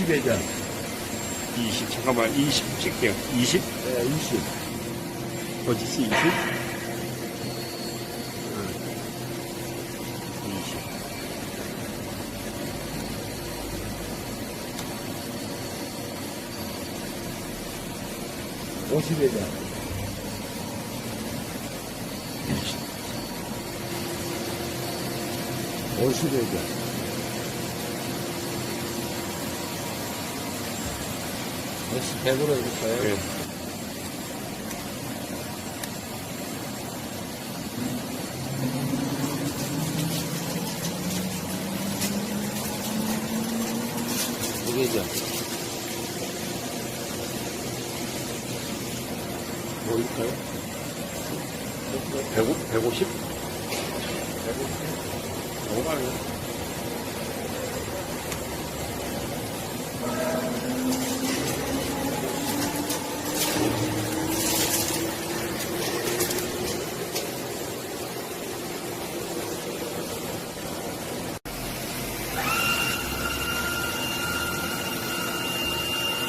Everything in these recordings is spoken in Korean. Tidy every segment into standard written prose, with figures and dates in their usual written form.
20회전. 20, 잠깐만, 20 찍게요. 20? 네, 20. 어디지, 20? 50회전. 50회전. 역시 100으로 해줄까요? 네. 이게죠. 뭐일까요? 150? 150? 5만원.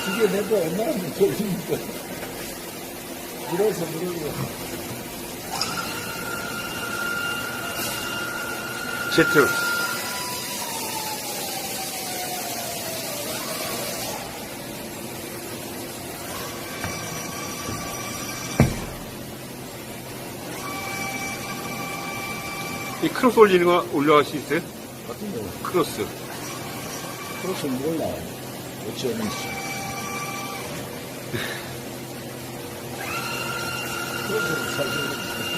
이게 내가 얼마나 무거우니까. 밀어서 밀어서. Z. 이 크로스 올리는 거 올라갈 수 있어요? 어떤 거? 크로스. 크로스 몰라. 어찌하는지. 크로스 사실.